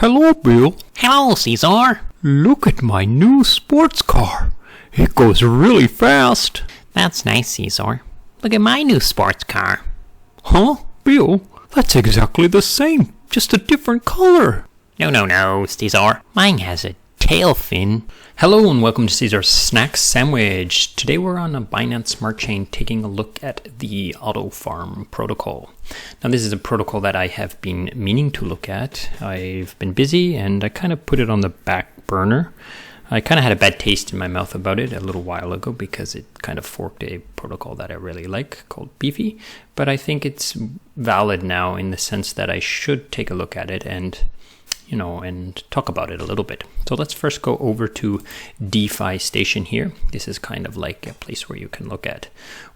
Hello, Bill. Hello, Caesar. Look at my new sports car. It goes really fast. That's nice, Caesar. Look at my new sports car. Huh? Bill, that's exactly the same, just a different color. No, Caesar. Mine has a tail fin. Hello and welcome to Caesar's Snack Sandwich. Today we're on a Binance Smart Chain taking a look at the Autofarm protocol. Now this is a protocol that I have been meaning to look at. I've been busy and I kind of put it on the back burner. I kind of had a bad taste in my mouth about it a little while ago because it kind of forked a protocol that I really like called Beefy. But I think it's valid now in the sense that I should take a look at it and talk about it a little bit. So let's first go over to DeFi Station here. This is kind of like a place where you can look at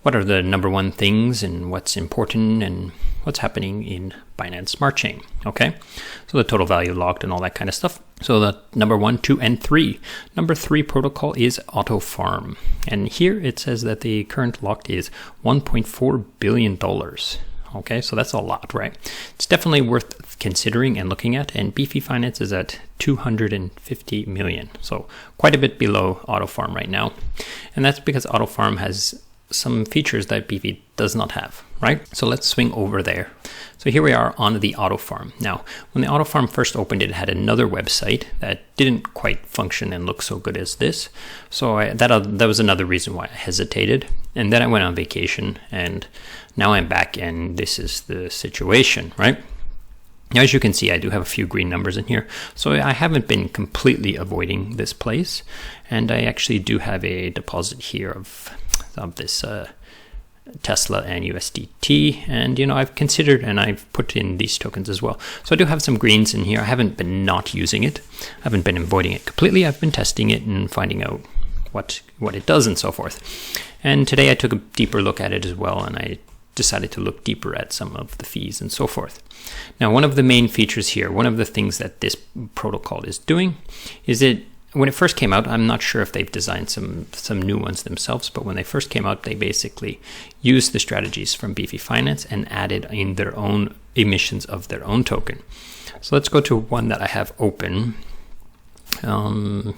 what are the number one things and what's important and what's happening in Binance Smart Chain. Okay, so the total value locked and all that kind of stuff. So the number 1, 2, and 3. Number 3 protocol is Autofarm. And here it says that the current locked is $1.4 billion. Okay, so that's a lot, right? It's definitely worth considering and looking at. And Beefy Finance is at 250 million. So quite a bit below Autofarm right now. And that's because Autofarm has some features that Beefy does not have, right? So let's swing over there. So here we are on the Autofarm. Now, when the Autofarm first opened, it had another website that didn't quite function and look so good as this. So that was another reason why I hesitated. And then I went on vacation and now I'm back and this is the situation, right? Now, as you can see, I do have a few green numbers in here. So I haven't been completely avoiding this place. And I actually do have a deposit here of this Tesla and USDT, and I've considered and I've put in these tokens as well. So I do have some greens in here. I haven't been not using it. I haven't been avoiding it completely. I've been testing it and finding out what it does and so forth. And today I took a deeper look at it as well, and I decided to look deeper at some of the fees and so forth. Now, one of the main features here, one of the things that this protocol is doing is when it first came out, I'm not sure if they've designed some new ones themselves, but when they first came out, they basically used the strategies from Beefy Finance and added in their own emissions of their own token. So let's go to one that I have open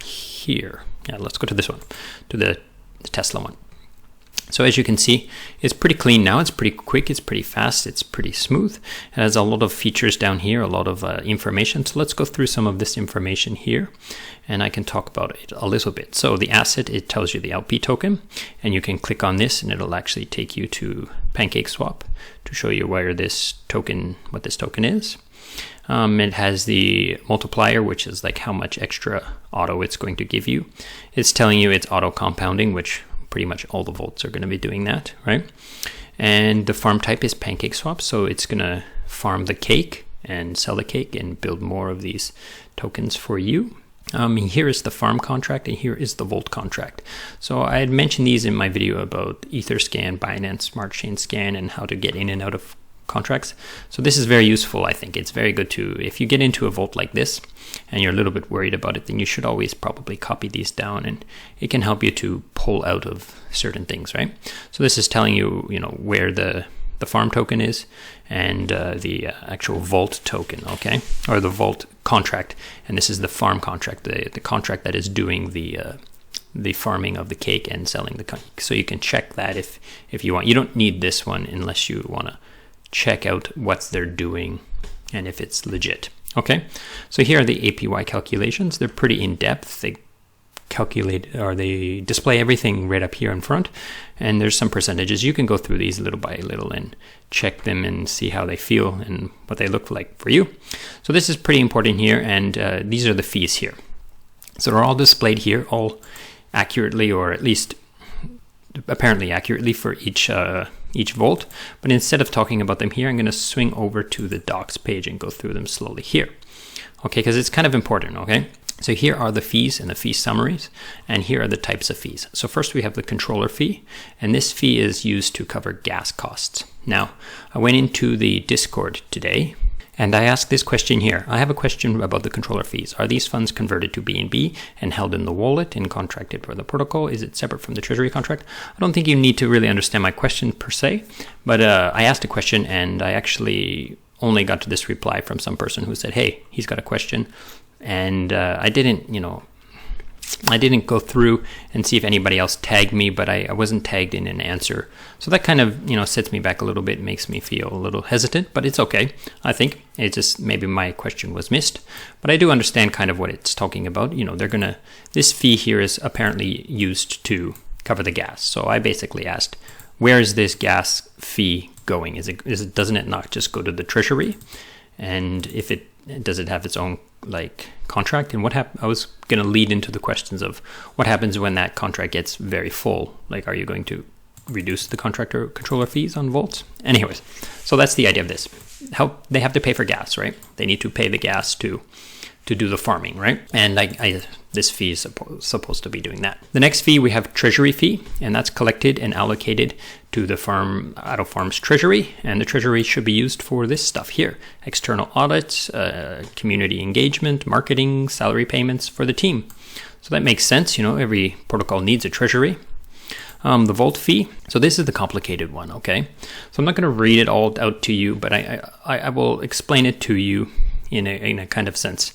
here. Yeah, let's go to this one, to the Tesla one. So as you can see, it's pretty clean now. It's pretty quick. It's pretty fast. It's pretty smooth. It has a lot of features down here, a lot of information. So let's go through some of this information here, and I can talk about it a little bit. So the asset, it tells you the LP token, and you can click on this, and it'll actually take you to PancakeSwap to show you what this token is. It has the multiplier, which is like how much extra auto it's going to give you. It's telling you it's auto compounding, which pretty much all the vaults are going to be doing that, right? And the farm type is PancakeSwap, so it's going to farm the cake and sell the cake and build more of these tokens for you. Here is the farm contract, and here is the vault contract. So I had mentioned these in my video about Etherscan, Binance Smart Chain Scan, and how to get in and out of contracts. So this is very useful. I think it's very good if you get into a vault like this and you're a little bit worried about it, then you should always probably copy these down, and it can help you to pull out of certain things, right? So this is telling you, where the farm token is and the actual vault token, okay, or the vault contract, and this is the farm contract, the contract that is doing the farming of the cake and selling the cake. So you can check that if you want. You don't need this one unless you want to check out what they're doing and if it's legit. Okay, so here are the APY calculations. They're pretty in-depth. They calculate, or they display everything right up here in front, and there's some percentages. You can go through these little by little and check them and see how they feel and what they look like for you. So this is pretty important here, and these are the fees here. So they're all displayed here, all accurately, or at least apparently accurately for each vault. But instead of talking about them here, I'm going to swing over to the docs page and go through them slowly here. Okay, because it's kind of important, okay? So here are the fees and the fee summaries, and here are the types of fees. So first we have the controller fee, and this fee is used to cover gas costs. Now, I went into the Discord today, and I asked this question here. I have a question about the controller fees. Are these funds converted to BNB and held in the wallet and contracted for the protocol? Is it separate from the Treasury contract? I don't think you need to really understand my question per se, but I asked a question and I actually only got to this reply from some person who said, hey, he's got a question. And I didn't go through and see if anybody else tagged me, but I wasn't tagged in an answer. So that kind of, sets me back a little bit, makes me feel a little hesitant, but it's okay. I think it's just maybe my question was missed, but I do understand kind of what it's talking about. This fee here is apparently used to cover the gas. So I basically asked, where is this gas fee going? Doesn't it not just go to the Treasury? And does it have its own contract? And I was going to lead into the questions of what happens when that contract gets very full. Are you going to reduce the contractor controller fees on volts? Anyways, so that's the idea of this. They have to pay for gas, right? They need to pay the gas to do the farming, right? And this fee is supposed to be doing that. The next fee, we have Treasury Fee, and that's collected and allocated to the Autofarm's Treasury, and the Treasury should be used for this stuff here: external audits, community engagement, marketing, salary payments for the team. So that makes sense. Every protocol needs a Treasury. The Volt fee. So this is the complicated one, okay? So I'm not going to read it all out to you, but I will explain it to you in a kind of sense.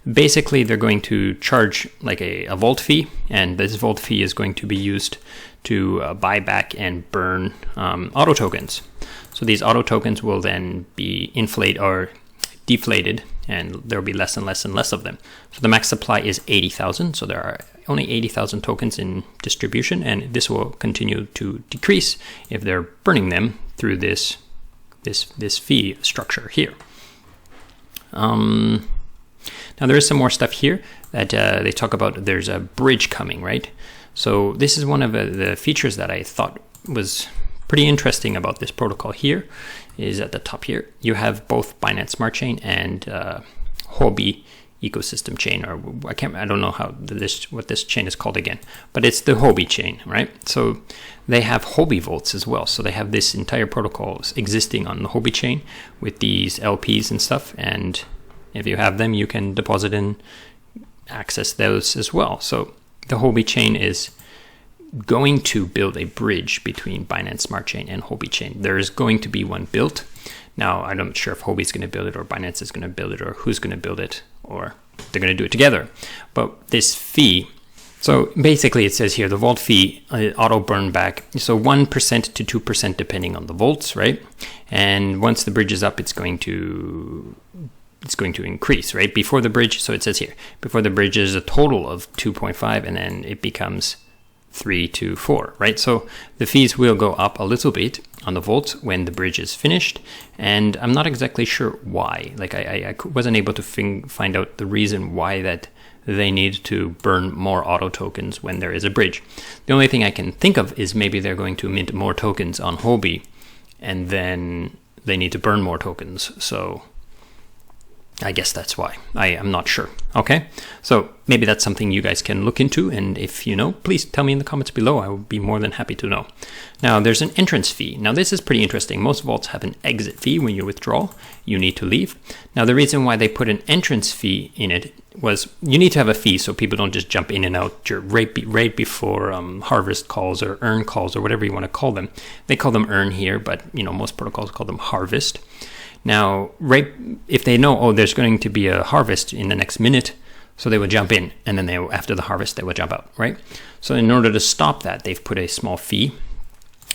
Basically, they're going to charge a Volt fee, and this Volt fee is going to be used to buy back and burn auto tokens. So these auto tokens will then be inflated or deflated, and there will be less and less and less of them. So the max supply is 80,000. So there are only 80,000 tokens in distribution, and this will continue to decrease if they're burning them through this fee structure here. Now there is some more stuff here that they talk about. There's a bridge coming, right? So this is one of the features that I thought was pretty interesting about this protocol here. Is at the top here. You have both Binance Smart Chain and Huobi ecosystem chain, or I don't know what this chain is called again, but it's the Huobi chain, right? So they have Huobi vaults as well. So they have this entire protocol existing on the Huobi chain with these LPs and stuff. And if you have them, you can deposit and access those as well. So the Huobi chain is going to build a bridge between Binance Smart Chain and Huobi chain. There is going to be one built. Now, I'm not sure if Huobi is going to build it or Binance is going to build it or who's going to build it, or they're going to do it together. But this fee, so basically it says here the Volt fee auto burn back. So 1% to 2% depending on the volts, right? And once the bridge is up, it's going to increase, right? Before the bridge, so it says here, before the bridge is a total of 2.5, and then it becomes 3 to 4, right? So the fees will go up a little bit on the volts when the bridge is finished, and I'm not exactly sure why. I wasn't able to find out the reason why that they need to burn more auto tokens when there is a bridge. The only thing I can think of is maybe they're going to mint more tokens on Huobi, and then they need to burn more tokens. So I guess that's why. I am not sure. Okay, so maybe that's something you guys can look into, and if you know, please tell me in the comments below. I would be more than happy to know. Now, there's an entrance fee. Now, this is pretty interesting. Most vaults have an exit fee when you withdraw. You need to leave. Now, the reason why they put an entrance fee in it was you need to have a fee so people don't just jump in and out right before harvest calls or earn calls or whatever you want to call them. They call them earn here, but most protocols call them harvest. Now, right, if they know, there's going to be a harvest in the next minute, so they will jump in, and then after the harvest, they will jump out, right? So in order to stop that, they've put a small fee,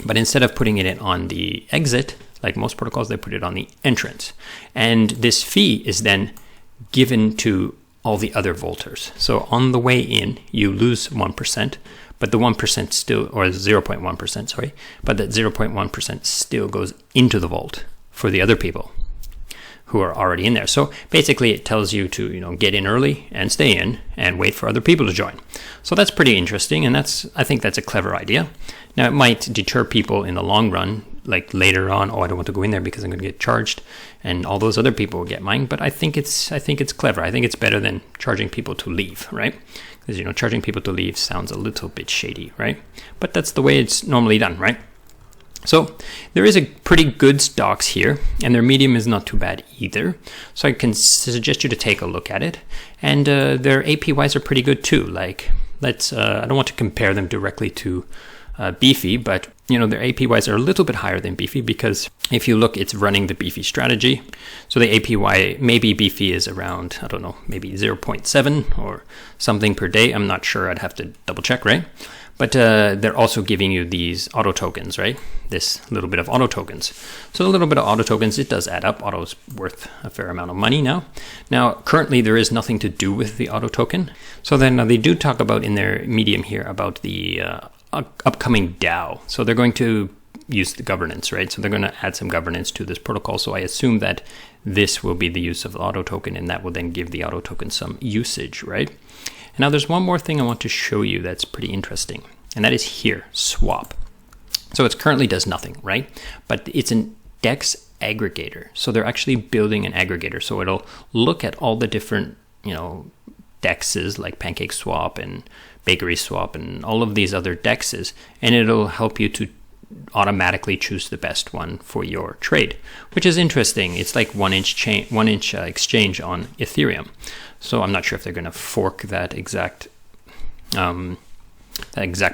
but instead of putting it on the exit, like most protocols, they put it on the entrance. And this fee is then given to all the other vaulters. So on the way in, you lose 1%, but the 1% still, or 0.1%, sorry, but that 0.1% still goes into the vault for the other people who are already in there. So basically it tells you to, get in early and stay in and wait for other people to join. So that's pretty interesting, and I think that's a clever idea. Now, it might deter people in the long run, like later on, I don't want to go in there because I'm going to get charged, and all those other people will get mine. But I think it's clever. I think it's better than charging people to leave, right? Because charging people to leave sounds a little bit shady, right? But that's the way it's normally done, right? So there is a pretty good stocks here, and their medium is not too bad either. So I can suggest you to take a look at it. And their APYs are pretty good too. I don't want to compare them directly to Beefy, but their APYs are a little bit higher than Beefy because if you look, it's running the Beefy strategy. So the APY, maybe Beefy is around, I don't know, maybe 0.7 or something per day. I'm not sure. I'd have to double check, right? But they're also giving you these auto tokens, right? This little bit of auto tokens. So a little bit of auto tokens, it does add up. Auto's worth a fair amount of money now. Now, currently there is nothing to do with the auto token. So then they do talk about in their medium here about the upcoming DAO. So they're going to use the governance, right? So they're going to add some governance to this protocol. So I assume that this will be the use of the auto token, and that will then give the auto token some usage, right? And now there's one more thing I want to show you that's pretty interesting, and that is here, swap. So it currently does nothing, right? But it's an DEX aggregator. So they're actually building an aggregator. So it'll look at all the different, DEXs like Pancake Swap and Bakery Swap and all of these other DEXs, and it'll help you to automatically choose the best one for your trade, which is interesting. It's like one inch exchange on Ethereum. So I'm not sure if they're going to fork that exact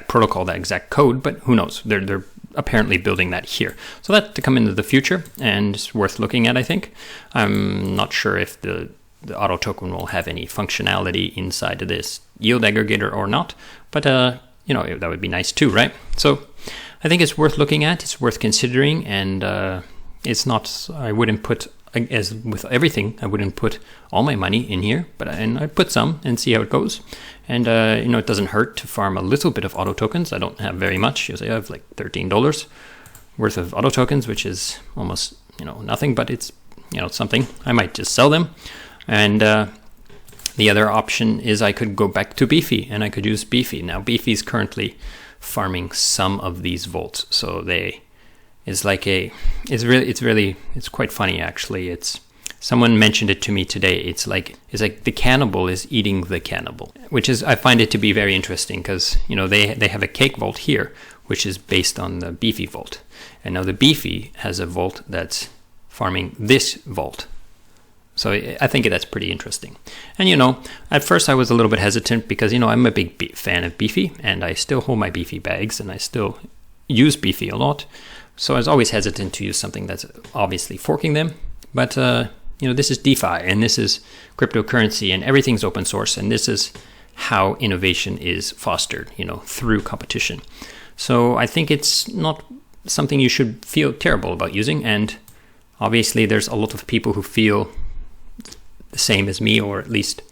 protocol, that exact code, but who knows? They're apparently building that here. So that to come into the future, and it's worth looking at, I think. I'm not sure if the auto token will have any functionality inside of this yield aggregator or not, but that would be nice too, right? So I think it's worth looking at, it's worth considering, and it's not, I wouldn't put, as with everything, I wouldn't put all my money in here, but I put some and see how it goes. And it doesn't hurt to farm a little bit of auto tokens. I don't have very much. I have like $13 worth of auto tokens, which is almost nothing, but it's something. I might just sell them. And the other option is I could go back to Beefy, and I could use Beefy. Now Beefy is currently farming some of these volts, so it's quite funny actually. Someone mentioned it to me today. It's like the cannibal is eating the cannibal, which is, I find it to be very interesting because they have a cake vault here which is based on the Beefy vault, and now the Beefy has a vault that's farming this vault. So I think that's pretty interesting. And at first I was a little bit hesitant because I'm a big fan of Beefy, and I still hold my Beefy bags and I still use Beefy a lot. So I was always hesitant to use something that's obviously forking them. But this is DeFi, and this is cryptocurrency, and everything's open source, and this is how innovation is fostered, through competition. So I think it's not something you should feel terrible about using, and obviously there's a lot of people who feel the same as me, or at least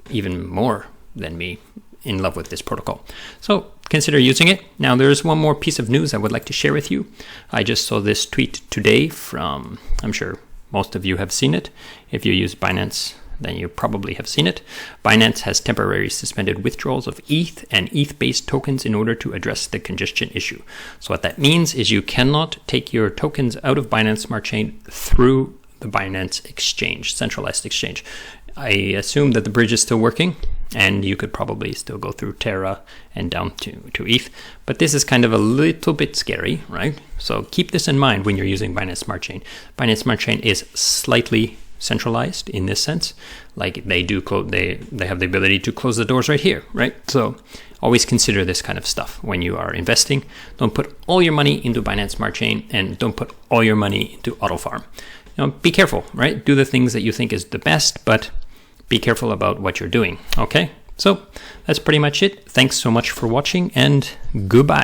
even more than me, in love with this protocol. So consider using it. Now there's one more piece of news I would like to share with you. I just saw this tweet today from, I'm sure most of you have seen it. If you use Binance, then you probably have seen it. Binance has temporarily suspended withdrawals of ETH and ETH-based tokens in order to address the congestion issue. So what that means is you cannot take your tokens out of Binance Smart Chain through the Binance exchange, centralized exchange. I assume that the bridge is still working, and you could probably still go through Terra and down to ETH, but this is kind of a little bit scary, right? So keep this in mind when you're using Binance Smart Chain. Binance Smart Chain is slightly centralized in this sense, like they have the ability to close the doors right here, right? So always consider this kind of stuff when you are investing. Don't put all your money into Binance Smart Chain, and don't put all your money into Autofarm. Be careful, right? Do the things that you think is the best, but be careful about what you're doing, okay? So that's pretty much it. Thanks so much for watching, and goodbye.